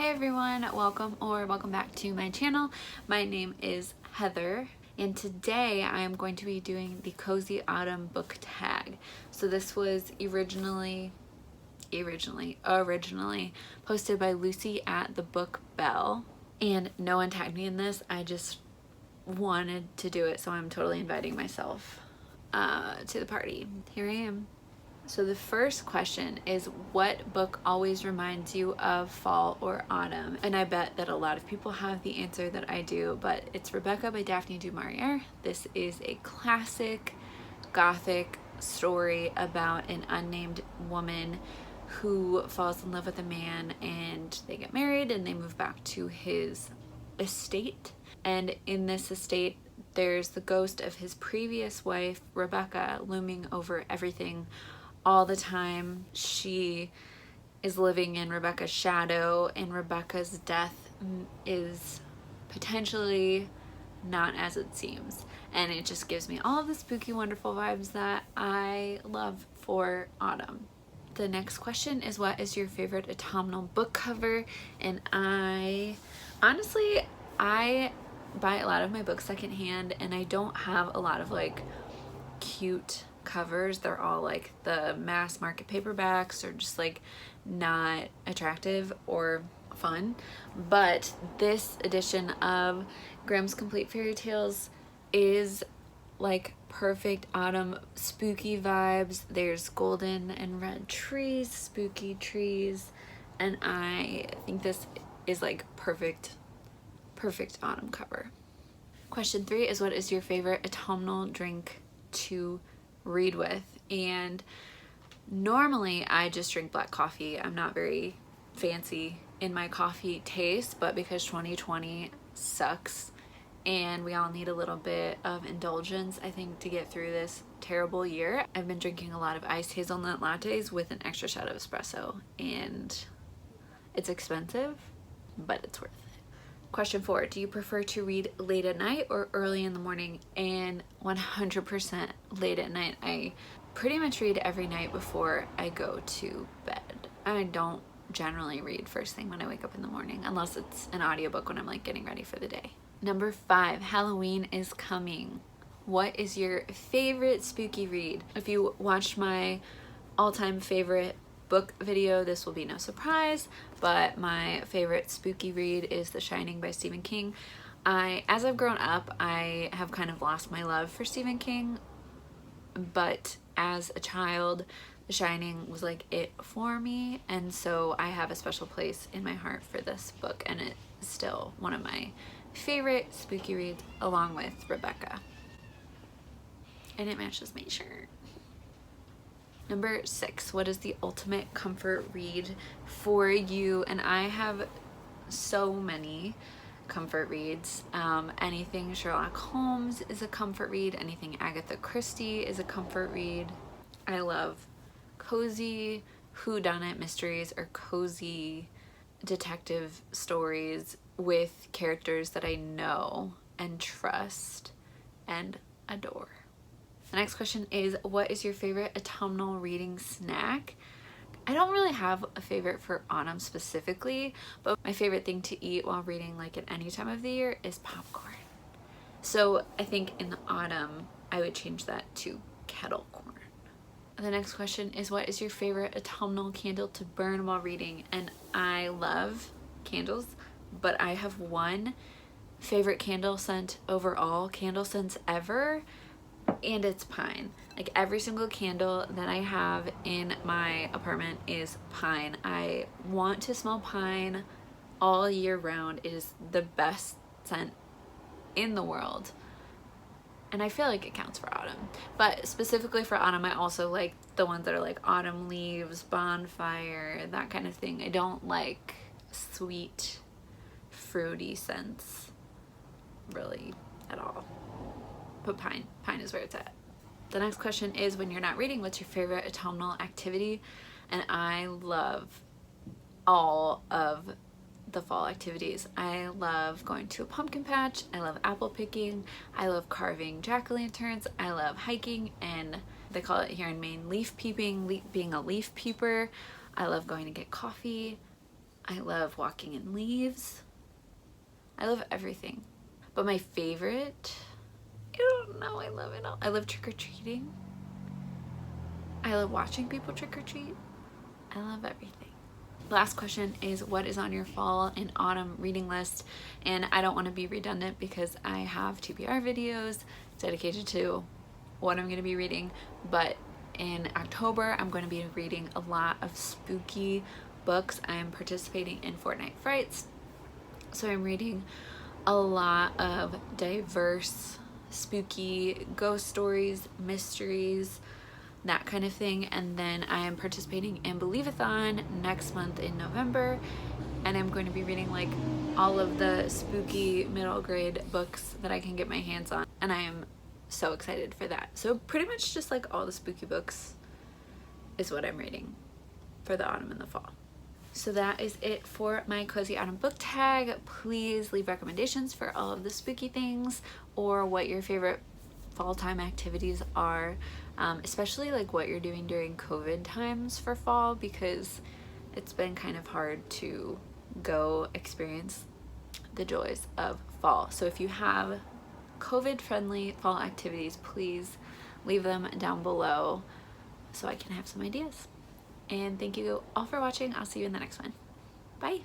Hey everyone, welcome back to my channel. My name is Heather and today I am going to be doing the Cozy Autumn book tag. So this was originally posted by Lucy at the Book Bell, and no one tagged me in this. I just wanted to do it, so I'm totally inviting myself to the party. Here I am. So the first question is, what book always reminds you of fall or autumn? And I bet that a lot of people have the answer that I do, but it's Rebecca by Daphne du Maurier. This is a classic gothic story about an unnamed woman who falls in love with a man, and they get married and they move back to his estate. And in this estate, there's the ghost of his previous wife, Rebecca, looming over everything all the time. She is living in Rebecca's shadow, and Rebecca's death is potentially not as it seems. And it just gives me all of the spooky, wonderful vibes that I love for autumn. The next question is, what is your favorite autumnal book cover? And I buy a lot of my books secondhand, and I don't have a lot of like cute covers. They're all like the mass market paperbacks, or just like not attractive or fun. But this edition of Grimm's Complete Fairy Tales is like perfect autumn spooky vibes. There's golden and red trees, spooky trees, and I think this is like perfect autumn cover. Question 3 is, what is your favorite autumnal drink to read with? And normally I just drink black coffee. I'm not very fancy in my coffee taste, but because 2020 sucks and we all need a little bit of indulgence, I think, to get through this terrible year, I've been drinking a lot of iced hazelnut lattes with an extra shot of espresso, and it's expensive, but it's worth it. Question 4, do you prefer to read late at night or early in the morning? And 100% late at night. I pretty much read every night before I go to bed. I don't generally read first thing when I wake up in the morning, unless it's an audiobook when I'm like getting ready for the day. Number 5, Halloween is coming. What is your favorite spooky read? If you watched my all-time favorite book video, this will be no surprise, but my favorite spooky read is The Shining by Stephen King. As I've grown up, I have kind of lost my love for Stephen King, but as a child, The Shining was like it for me, and so I have a special place in my heart for this book, and it's still one of my favorite spooky reads, along with Rebecca. And it matches my shirt. Number 6, what is the ultimate comfort read for you? And I have so many comfort reads. Anything Sherlock Holmes is a comfort read. Anything Agatha Christie is a comfort read. I love cozy whodunit mysteries or cozy detective stories with characters that I know and trust and adore. The next question is, what is your favorite autumnal reading snack? I don't really have a favorite for autumn specifically, but my favorite thing to eat while reading, like at any time of the year, is popcorn. So I think in the autumn, I would change that to kettle corn. The next question is, what is your favorite autumnal candle to burn while reading? And I love candles, but I have one favorite candle scent over all candle scents ever, and it's pine. Like every single candle that I have in my apartment is pine. I want to smell pine all year round. It is the best scent in the world, and I feel like it counts for autumn. But specifically for autumn, I also like the ones that are like autumn leaves, bonfire, that kind of thing. I don't like sweet, fruity scents really at all. But pine is where it's at. The next question is, when you're not reading, what's your favorite autumnal activity? And I love all of the fall activities. I love going to a pumpkin patch. I love apple picking. I love carving jack-o'-lanterns. I love hiking, and they call it here in Maine leaf peeping, being a leaf peeper. I love going to get coffee. I love walking in leaves. I love everything. But my favorite, I don't know, I love it all. I love trick-or-treating. I love watching people trick-or-treat. I love everything. Last question is, what is on your fall and autumn reading list? And I don't want to be redundant because I have TBR videos dedicated to what I'm going to be reading, but in October I'm going to be reading a lot of spooky books. I'm participating in Fortnite Frights, so I'm reading a lot of diverse spooky ghost stories, mysteries, that kind of thing. And then I am participating in Believe-a-thon next month in November, and I'm going to be reading like all of the spooky middle grade books that I can get my hands on, and I am so excited for that. So pretty much just like all the spooky books is what I'm reading for the autumn and the fall. So that is it for my Cozy Autumn book tag. Please leave recommendations for all of the spooky things, or what your favorite fall time activities are, especially like what you're doing during COVID times for fall, because it's been kind of hard to go experience the joys of fall. So if you have COVID friendly fall activities, please leave them down below so I can have some ideas. And thank you all for watching. I'll see you in the next one. Bye.